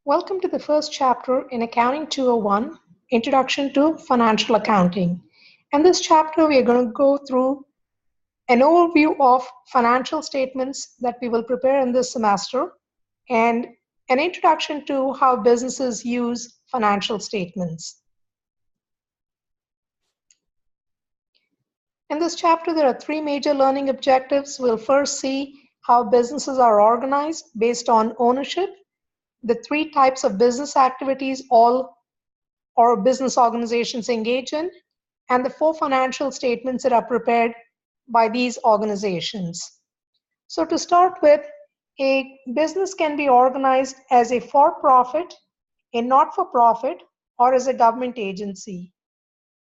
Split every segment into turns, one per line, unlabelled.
Welcome to the first chapter in Accounting 201, Introduction to Financial Accounting. In this chapter, we are going to go through an overview of financial statements that we will prepare in this semester and an introduction to how businesses use financial statements. In this chapter, there are three major learning objectives. We'll first see how businesses are organized based on ownership, the three types of business activities all or business organizations engage in, and the four financial statements that are prepared by these organizations. So to start with, a business can be organized as a for-profit, a not-for-profit, or as a government agency.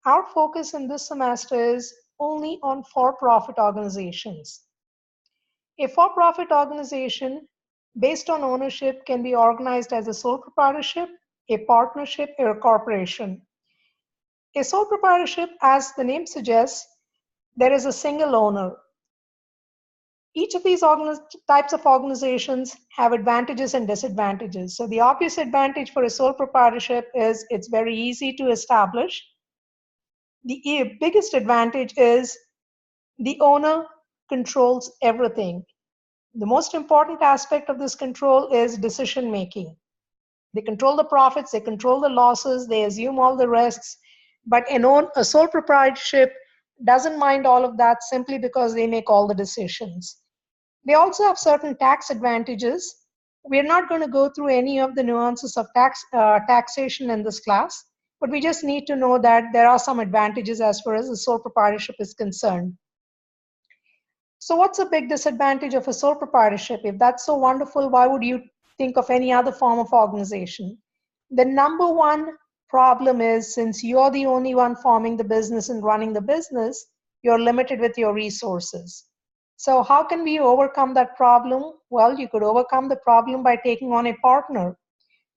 Our focus in this semester is only on for-profit organizations. A for-profit organization based on ownership can be organized as a sole proprietorship, a partnership, or a corporation. A sole proprietorship, as the name suggests, there is a single owner. Each of these types of organizations have advantages and disadvantages. So the obvious advantage for a sole proprietorship is it's very easy to establish. The biggest advantage is the owner controls everything. The most important aspect of this control is decision making. They control the profits, they control the losses, they assume all the risks, but a sole proprietorship doesn't mind all of that simply because they make all the decisions. They also have certain tax advantages. We're not going to go through any of the nuances of taxation in this class, but we just need to know that there are some advantages as far as the sole proprietorship is concerned. So what's a big disadvantage of a sole proprietorship? If that's so wonderful, why would you think of any other form of organization? The number one problem is, since you're the only one forming the business and running the business, you're limited with your resources. So how can we overcome that problem? Well, you could overcome the problem by taking on a partner.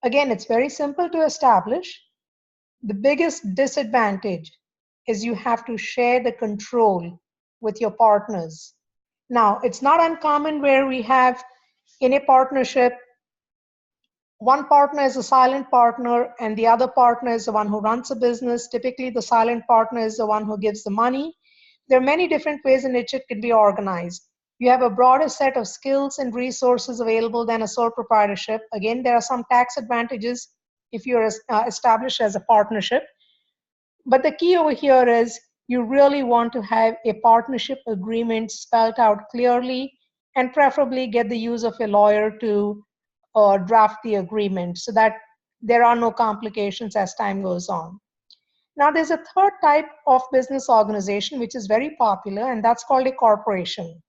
Again, it's very simple to establish. The biggest disadvantage is you have to share the control with your partners. Now, it's not uncommon where we have in a partnership, one partner is a silent partner and the other partner is the one who runs the business. Typically, the silent partner is the one who gives the money. There are many different ways in which it can be organized. You have a broader set of skills and resources available than a sole proprietorship. Again, there are some tax advantages if you're established as a partnership. But the key over here is you really want to have a partnership agreement spelled out clearly and preferably get the use of a lawyer to draft the agreement so that there are no complications as time goes on. Now, there's a third type of business organization which is very popular, and that's called a corporation.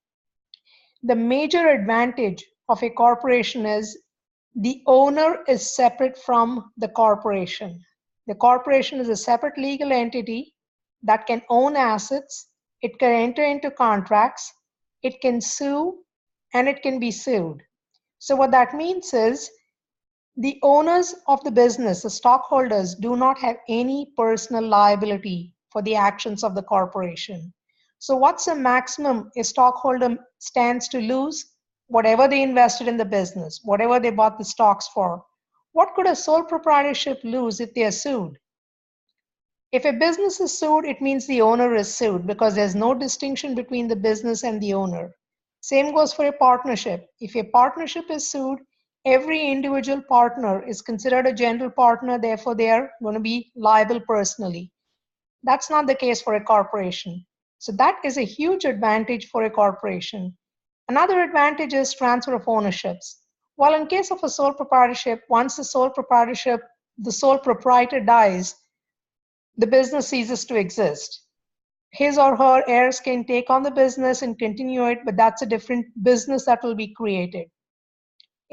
The major advantage of a corporation is the owner is separate from the corporation. The corporation is a separate legal entity that can own assets, it can enter into contracts, it can sue, and it can be sued. So what that means is the owners of the business, the stockholders, do not have any personal liability for the actions of the corporation. So what's the maximum a stockholder stands to lose? Whatever they invested in the business, whatever they bought the stocks for. What could a sole proprietorship lose if they are sued? If a business is sued, it means the owner is sued because there's no distinction between the business and the owner. Same goes for a partnership. If a partnership is sued, every individual partner is considered a general partner, therefore they are going to be liable personally. That's not the case for a corporation. So that is a huge advantage for a corporation. Another advantage is transfer of ownerships. While in case of a sole proprietorship, once the sole proprietor dies, the business ceases to exist. His or her heirs can take on the business and continue it, but that's a different business that will be created.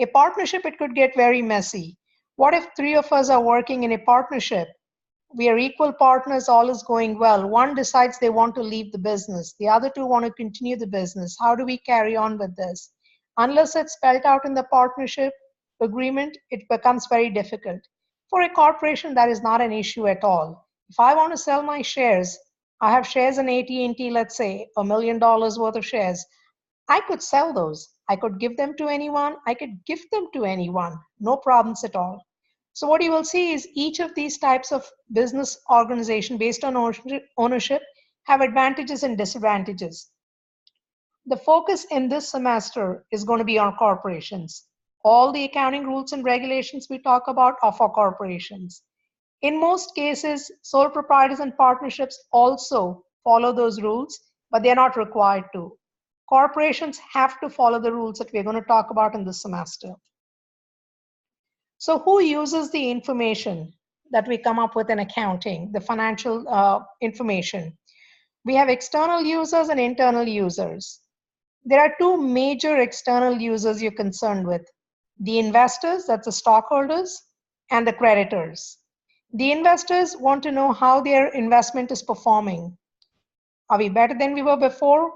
A partnership, it could get very messy. What if three of us are working in a partnership? We are equal partners, all is going well. One decides they want to leave the business. The other two want to continue the business. How do we carry on with this? Unless it's spelled out in the partnership agreement, it becomes very difficult. For a corporation, that is not an issue at all. If I want to sell my shares, I have shares in AT&T, let's say $1 million worth of shares. I could sell those. I could give them to anyone. I could gift them to anyone. No problems at all. So what you will see is each of these types of business organization based on ownership have advantages and disadvantages. The focus in this semester is going to be on corporations. All the accounting rules and regulations we talk about are for corporations. In most cases, sole proprietors and partnerships also follow those rules, but they're not required to. Corporations have to follow the rules that we're going to talk about in this semester. So who uses the information that we come up with in accounting, the financial information? We have external users and internal users. There are two major external users you're concerned with. The investors, that's the stockholders, and the creditors. The investors want to know how their investment is performing. Are we better than we were before?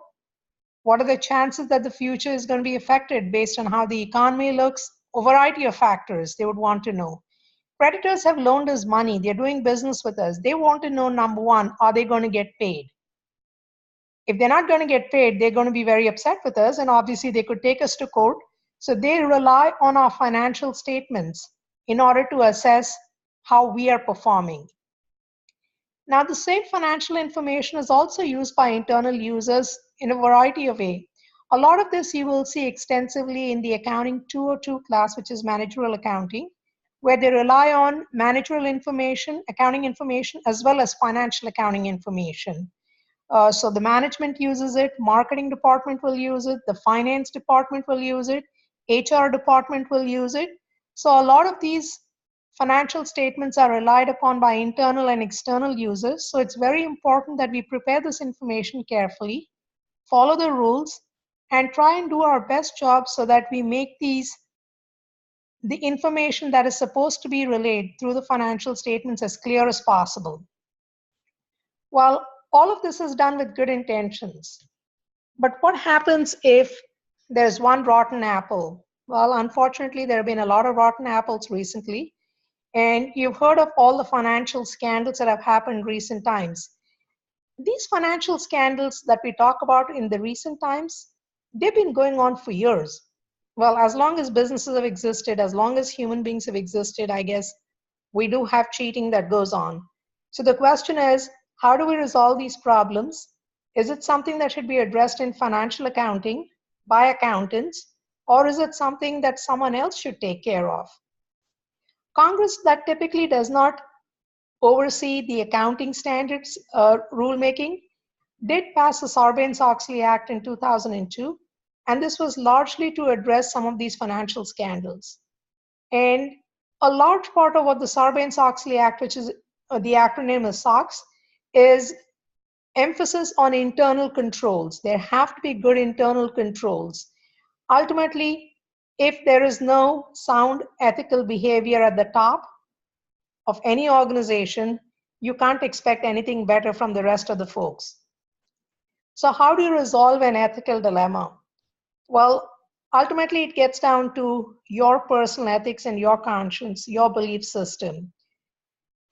What are the chances that the future is going to be affected based on how the economy looks? A variety of factors they would want to know. Creditors have loaned us money. They're doing business with us. They want to know, number one, are they going to get paid? If they're not going to get paid, they're going to be very upset with us, and obviously they could take us to court. So they rely on our financial statements in order to assess how we are performing. Now, the same financial information is also used by internal users in a variety of ways. A lot of this you will see extensively in the Accounting 202 class, which is managerial accounting, where they rely on managerial information, accounting information, as well as financial accounting information. So the management uses it, marketing department will use it, the finance department will use it, HR department will use it. So a lot of these financial statements are relied upon by internal and external users. So it's very important that we prepare this information carefully, follow the rules, and try and do our best job so that we make the information that is supposed to be relayed through the financial statements as clear as possible. Well, all of this is done with good intentions. But what happens if there's one rotten apple? Well, unfortunately, there have been a lot of rotten apples recently. And you've heard of all the financial scandals that have happened in recent times. These financial scandals that we talk about in the recent times, they've been going on for years. Well, as long as businesses have existed, as long as human beings have existed, I guess we do have cheating that goes on. So the question is, how do we resolve these problems? Is it something that should be addressed in financial accounting by accountants, or is it something that someone else should take care of? Congress that typically does not oversee the accounting standards rulemaking did pass the Sarbanes-Oxley Act in 2002, and this was largely to address some of these financial scandals. And a large part of what the Sarbanes-Oxley Act, which is the acronym is SOX, is emphasis on internal controls. There have to be good internal controls. Ultimately, if there is no sound ethical behavior at the top of any organization, you can't expect anything better from the rest of the folks. So how do you resolve an ethical dilemma? Well, ultimately it gets down to your personal ethics and your conscience, your belief system.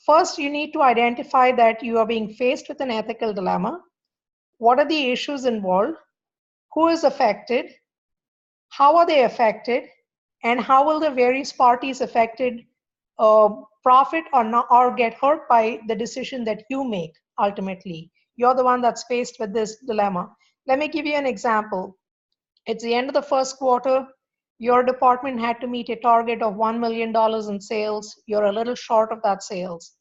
First, you need to identify that you are being faced with an ethical dilemma. What are the issues involved? Who is affected? How are they affected? And how will the various parties affected profit or not, or get hurt by the decision that you make ultimately? You're the one that's faced with this dilemma. Let me give you an example. It's the end of the first quarter. Your department had to meet a target of $1 million in sales. You're a little short of that sales.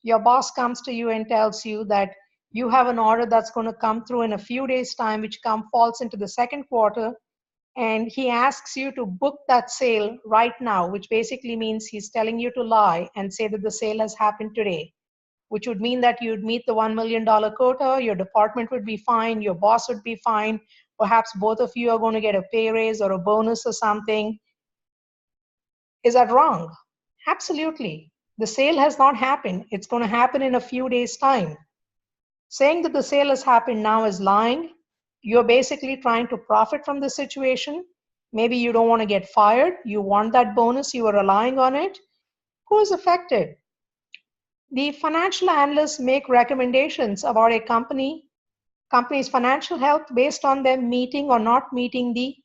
Your boss comes to you and tells you that you have an order that's going to come through in a few days' time, which falls into the second quarter. And he asks you to book that sale right now, which basically means he's telling you to lie and say that the sale has happened today, which would mean that you'd meet the $1 million quota, your department would be fine, your boss would be fine, perhaps both of you are going to get a pay raise or a bonus or something. Is that wrong? Absolutely. The sale has not happened. It's going to happen in a few days' time. Saying that the sale has happened now is lying. You're basically trying to profit from the situation. Maybe you don't want to get fired. You want that bonus. You are relying on it. Who is affected? The financial analysts make recommendations about a company's financial health based on them meeting or not meeting the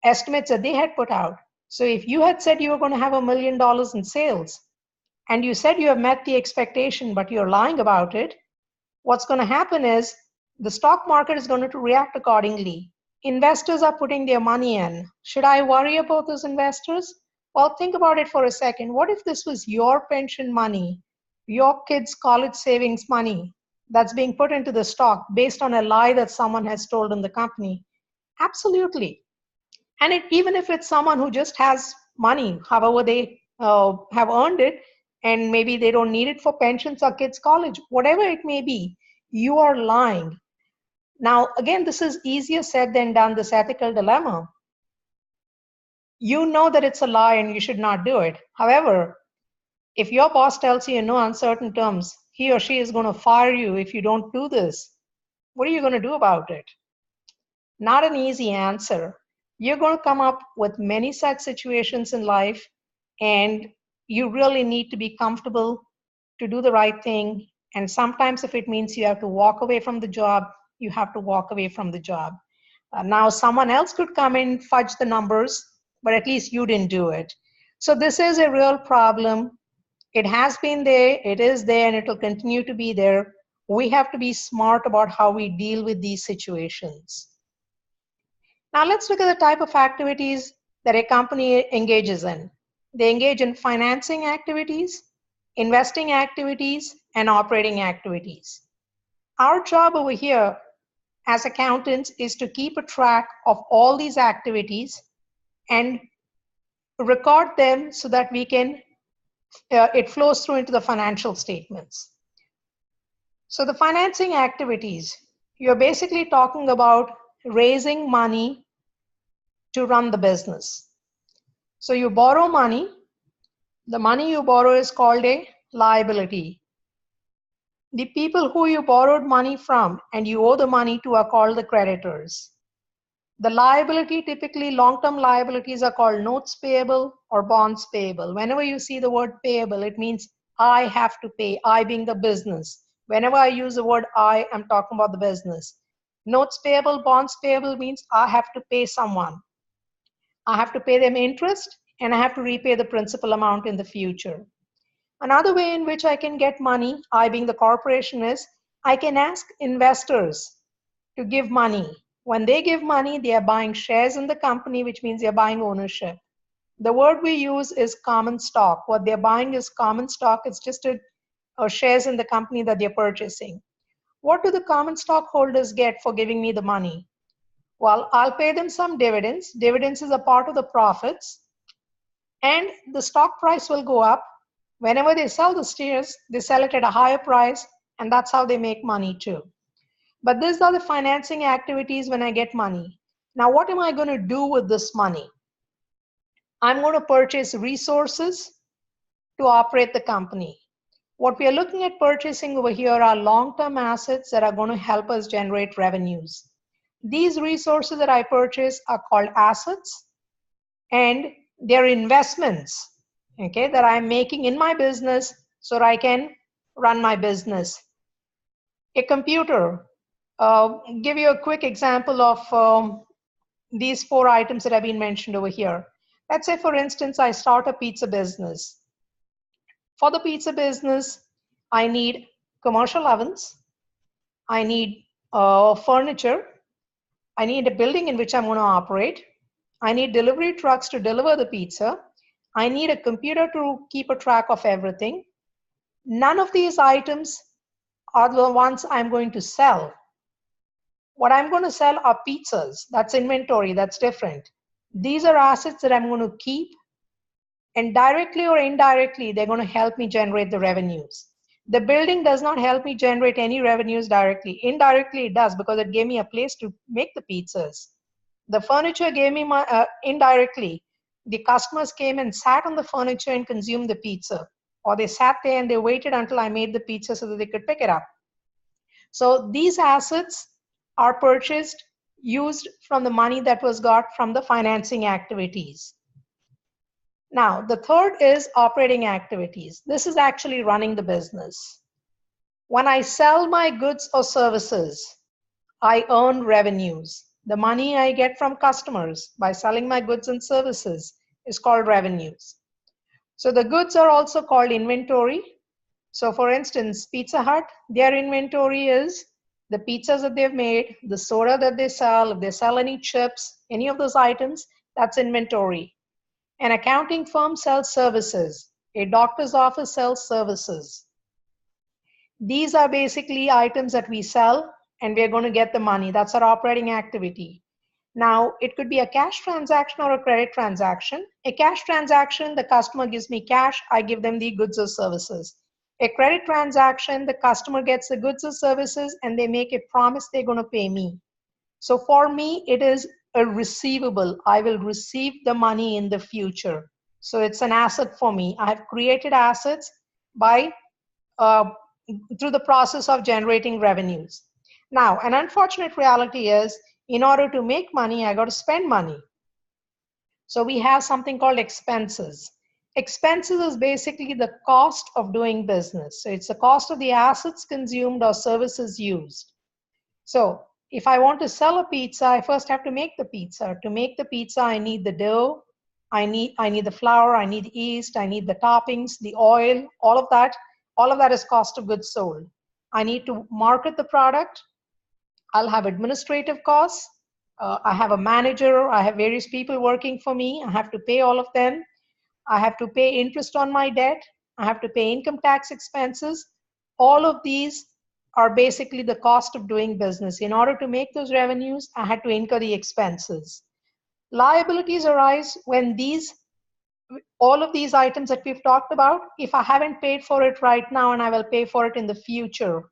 estimates that they had put out. So if you had said you were going to have $1 million in sales, and you said you have met the expectation, but you're lying about it, what's going to happen is the stock market is going to react accordingly. Investors are putting their money in. Should I worry about those investors? Well, think about it for a second. What if this was your pension money, your kids' college savings money that's being put into the stock based on a lie that someone has told in the company? Absolutely. And even if it's someone who just has money, however they have earned it, and maybe they don't need it for pensions or kids' college, whatever it may be, you are lying. Now, again, this is easier said than done, this ethical dilemma. You know that it's a lie and you should not do it. However, if your boss tells you in no uncertain terms, he or she is going to fire you if you don't do this, what are you going to do about it? Not an easy answer. You're going to come up with many such situations in life, and you really need to be comfortable to do the right thing. And sometimes if it means you have to walk away from the job, you have to walk away from the job. Now someone else could come in, fudge the numbers, but at least you didn't do it. So this is a real problem. It has been there, it is there, and it will continue to be there. We have to be smart about how we deal with these situations. Now let's look at the type of activities that a company engages in. They engage in financing activities, investing activities, and operating activities. Our job over here as accountants is to keep a track of all these activities and record them so that we can, it flows through into the financial statements. So the financing activities, you're basically talking about raising money to run the business. So you borrow money. The money you borrow is called a liability. The people who you borrowed money from and you owe the money to are called the creditors. The liability, typically long-term liabilities, are called notes payable or bonds payable. Whenever you see the word payable, it means I have to pay, I being the business. Whenever I use the word I, I'm talking about the business. Notes payable, bonds payable means I have to pay someone. I have to pay them interest, and I have to repay the principal amount in the future. Another way in which I can get money, I being the corporation, is I can ask investors to give money. When they give money, they are buying shares in the company, which means they're buying ownership. The word we use is common stock. What they're buying is common stock. It's just shares in the company that they're purchasing. What do the common stockholders get for giving me the money? Well, I'll pay them some dividends. Dividends is a part of the profits. And the stock price will go up. Whenever they sell the shares, they sell it at a higher price, and that's how they make money too. But these are the financing activities when I get money. Now, what am I going to do with this money? I'm going to purchase resources to operate the company. What we are looking at purchasing over here are long-term assets that are going to help us generate revenues. These resources that I purchase are called assets, and they're investments, okay, that I'm making in my business so that I can run my business. A computer, give you a quick example of these 4 items that have been mentioned over here. Let's say, for instance, I start a pizza business. For the pizza business, I need commercial ovens, I need furniture, I need a building in which I'm going to operate, I need delivery trucks to deliver the pizza, I need a computer to keep a track of everything. None of these items are the ones I'm going to sell. What I'm going to sell are pizzas. That's inventory, that's different. These are assets that I'm going to keep, and directly or indirectly, they're going to help me generate the revenues. The building does not help me generate any revenues directly. Indirectly, it does, because it gave me a place to make the pizzas. The furniture gave me indirectly. The customers came and sat on the furniture and consumed the pizza, or they sat there and they waited until I made the pizza so that they could pick it up. So these assets are purchased, used from the money that was got from the financing activities. Now, the third is operating activities. This is actually running the business. When I sell my goods or services, I earn revenues. The money I get from customers by selling my goods and services is called revenues. So the goods are also called inventory. So for instance, Pizza Hut, their inventory is the pizzas that they've made, the soda that they sell, if they sell any chips, any of those items, that's inventory. An accounting firm sells services. A doctor's office sells services. These are basically items that we sell and we're going to get the money. That's our operating activity. Now, it could be a cash transaction or a credit transaction. A cash transaction, the customer gives me cash, I give them the goods or services. A credit transaction, the customer gets the goods or services and they make a promise they're going to pay me. So for me, it is a receivable. I will receive the money in the future. So it's an asset for me. I have created assets by uh, through the process of generating revenues. Now, an unfortunate reality is in order to make money, I got to spend money. So we have something called expenses. Expenses is basically the cost of doing business. So it's the cost of the assets consumed or services used. So if I want to sell a pizza, I first have to make the pizza. To make the pizza, I need the dough, I need the flour, I need yeast, I need the toppings, the oil, all of that. All of that is cost of goods sold. I need to market the product. I'll have administrative costs. I have a manager. I have various people working for me. I have to pay all of them. I have to pay interest on my debt. I have to pay income tax expenses. All of these are basically the cost of doing business. In order to make those revenues, I had to incur the expenses. Liabilities arise when all of these items that we've talked about, if I haven't paid for it right now and I will pay for it in the future,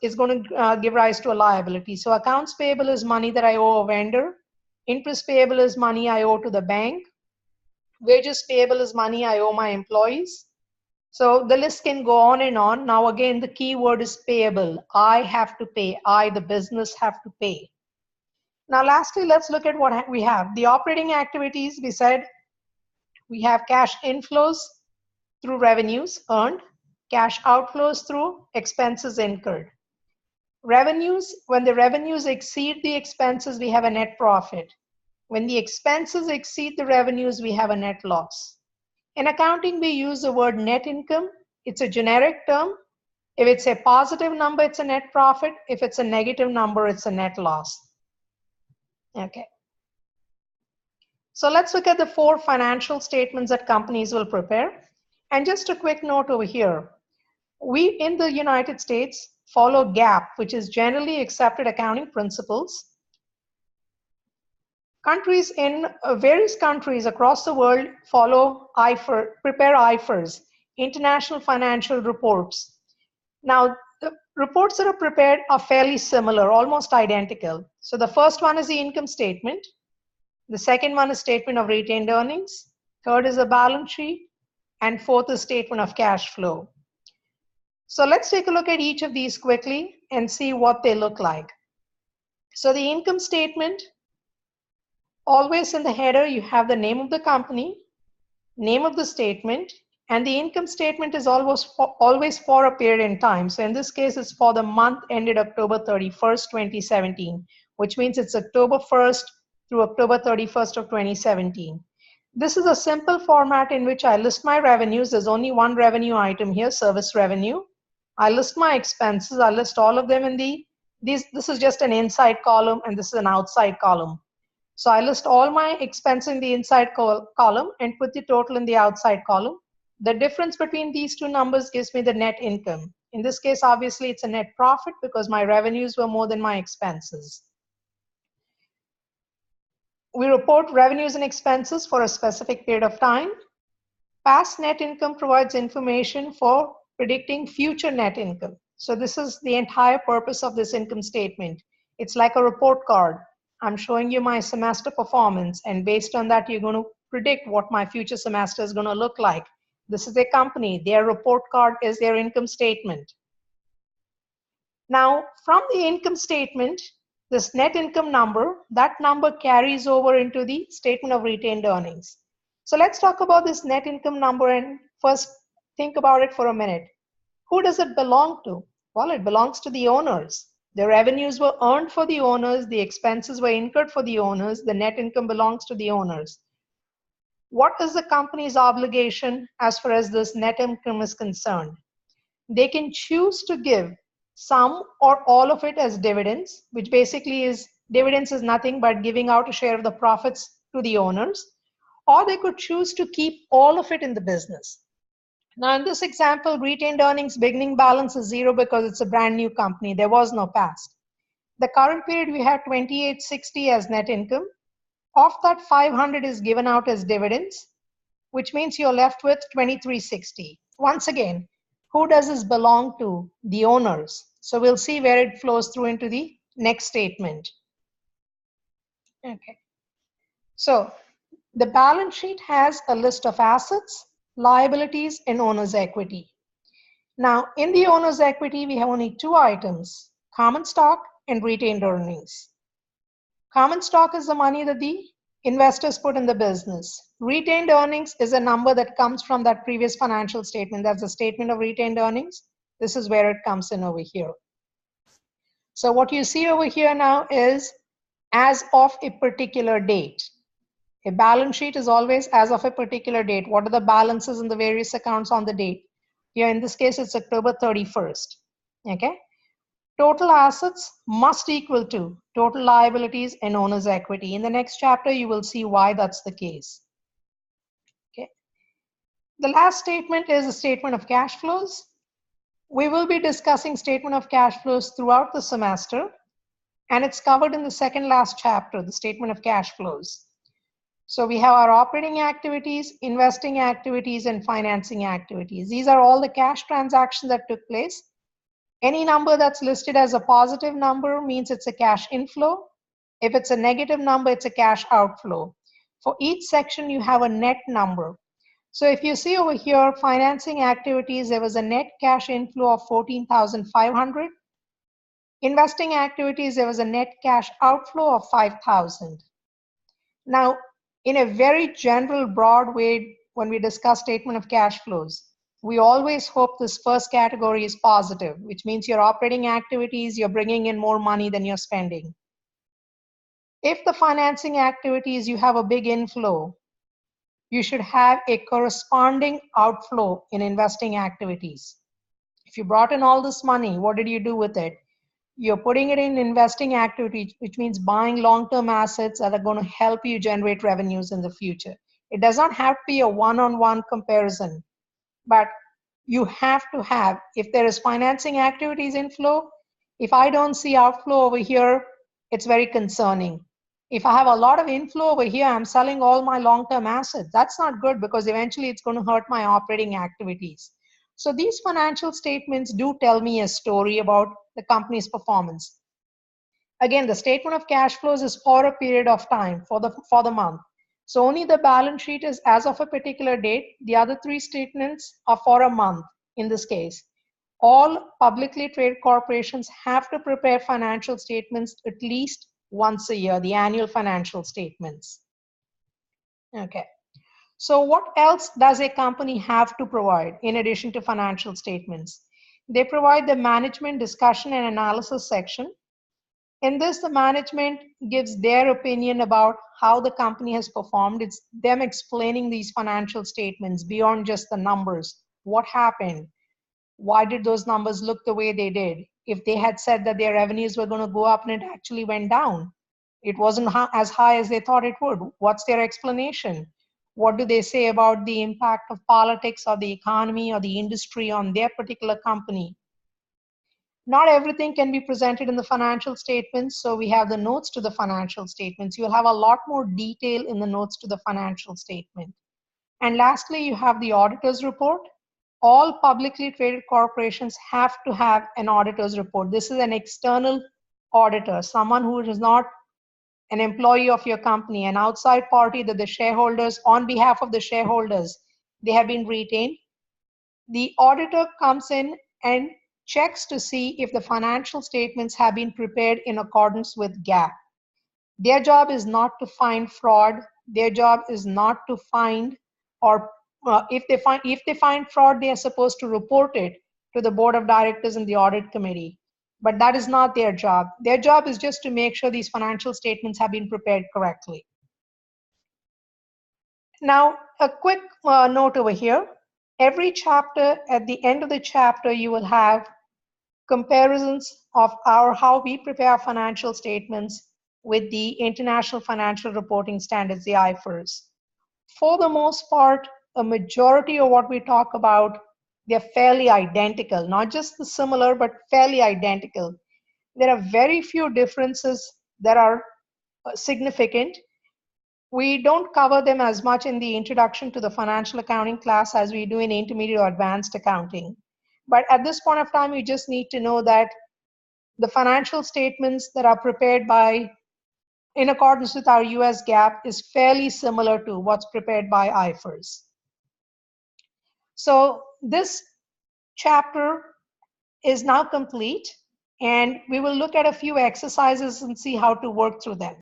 is going to give rise to a liability. So accounts payable is money that I owe a vendor. Interest payable is money I owe to the bank. Wages payable is money I owe my employees. So the list can go on and on. Now again, the key word is payable. I have to pay. I, the business, have to pay. Now lastly, let's look at what we have. The operating activities, we said we have cash inflows through revenues earned, cash outflows through expenses incurred. Revenues, when the revenues exceed the expenses, we have a net profit. When the expenses exceed the revenues, we have a net loss. In accounting, we use the word net income. It's a generic term. If it's a positive number, it's a net profit. If it's a negative number, it's a net loss. Okay. So let's look at the 4 financial statements that companies will prepare. And just a quick note over here. We in the United States follow GAAP, which is generally accepted accounting principles. Countries in various countries across the world prepare IFRS, International Financial Reports. Now, the reports that are prepared are fairly similar, almost identical. So the first one is the income statement. The second one is statement of retained earnings. Third is a balance sheet. And fourth is statement of cash flow. So let's take a look at each of these quickly and see what they look like. So the income statement, always in the header, you have the name of the company, name of the statement, and the income statement is always for a period in time. So in this case, it's for the month ended October 31st, 2017, which means it's October 1st through October 31st of 2017. This is a simple format in which I list my revenues. There's only one revenue item here, service revenue. I list my expenses. I list all of them in this is just an inside column and this is an outside column. So I list all my expenses in the inside column and put the total in the outside column. The difference between these two numbers gives me the net income. In this case, obviously, it's a net profit because my revenues were more than my expenses. We report revenues and expenses for a specific period of time. Past net income provides information for predicting future net income. So this is the entire purpose of this income statement. It's like a report card. I'm showing you my semester performance, and based on that, you're going to predict what my future semester is going to look like. This is a company. Their report card is their income statement. Now, from the income statement, this net income number, that number carries over into the statement of retained earnings. So let's talk about this net income number and first think about it for a minute. Who does it belong to? Well, it belongs to the owners. The revenues were earned for the owners, the expenses were incurred for the owners, the net income belongs to the owners. What is the company's obligation as far as this net income is concerned? They can choose to give some or all of it as dividends, which basically is dividends is nothing but giving out a share of the profits to the owners, or they could choose to keep all of it in the business. Now, in this example, retained earnings beginning balance is zero because it's a brand new company. There was no past. The current period, we have 2860 as net income. Of that, 500 is given out as dividends, which means you're left with 2360. Once again, who does this belong to? The owners. So we'll see where it flows through into the next statement. Okay. So the balance sheet has a list of assets, liabilities, and owner's equity. Now, in the owner's equity, we have only two items, common stock and retained earnings. Common stock is the money that the investors put in the business. Retained earnings is a number that comes from that previous financial statement. That's a statement of retained earnings. This is where it comes in over here. So what you see over here now is as of a particular date. A balance sheet is always as of a particular date. What are the balances in the various accounts on the date? Here in this case, it's October 31st. Okay. Total assets must equal to total liabilities and owner's equity. In the next chapter, you will see why that's the case. Okay. The last statement is a statement of cash flows. We will be discussing statement of cash flows throughout the semester, and it's covered in the second last chapter, the statement of cash flows. So we have our operating activities, investing activities, and financing activities. These are all the cash transactions that took place. Any number that's listed as a positive number means it's a cash inflow. If it's a negative number, it's a cash outflow. For each section, you have a net number. So if you see over here, financing activities, there was a net cash inflow of 14,500. Investing activities, there was a net cash outflow of 5,000. Now, in a very general, broad way, when we discuss statement of cash flows, we always hope this first category is positive, which means your operating activities, you're bringing in more money than you're spending. If the financing activities, you have a big inflow, you should have a corresponding outflow in investing activities. If you brought in all this money, what did you do with it? You're putting it in investing activities, which means buying long-term assets that are going to help you generate revenues in the future. It does not have to be a one-on-one comparison, but you have to have, if there is financing activities inflow, if I don't see outflow over here, it's very concerning. If I have a lot of inflow over here, I'm selling all my long-term assets. That's not good because eventually it's going to hurt my operating activities. So these financial statements do tell me a story about the company's performance. Again, the statement of cash flows is for a period of time, for the month. So only the balance sheet is as of a particular date. The other three statements are for a month in this case. All publicly traded corporations have to prepare financial statements at least once a year, the annual financial statements. Okay. So what else does a company have to provide in addition to financial statements? They provide the management discussion and analysis section. In this, the management gives their opinion about how the company has performed. It's them explaining these financial statements beyond just the numbers. What happened? Why did those numbers look the way they did? If they had said that their revenues were going to go up and it actually went down, it wasn't as high as they thought it would. What's their explanation? What do they say about the impact of politics or the economy or the industry on their particular company? Not everything can be presented in the financial statements, so we have the notes to the financial statements. You'll have a lot more detail in the notes to the financial statement. And lastly, you have the auditor's report. All publicly traded corporations have to have an auditor's report. This is an external auditor, someone who is not an employee of your company, an outside party that the shareholders, on behalf of the shareholders, they have been retained. The auditor comes in and checks to see if the financial statements have been prepared in accordance with GAAP. Their job is not to find fraud. Their job is not to find, or if they find fraud, they are supposed to report it to the board of directors and the audit committee. But that is not their job. Their job is just to make sure these financial statements have been prepared correctly. Now, a quick note over here. Every chapter, at the end of the chapter, you will have comparisons of how we prepare financial statements with the International Financial Reporting Standards, the IFRS. For the most part, a majority of what we talk about, they're fairly identical, not just the similar, but fairly identical. There are very few differences that are significant. We don't cover them as much in the introduction to the financial accounting class as we do in intermediate or advanced accounting. But at this point of time, you just need to know that the financial statements that are prepared by, in accordance with our US GAAP, is fairly similar to what's prepared by IFRS. So this chapter is now complete, and we will look at a few exercises and see how to work through them.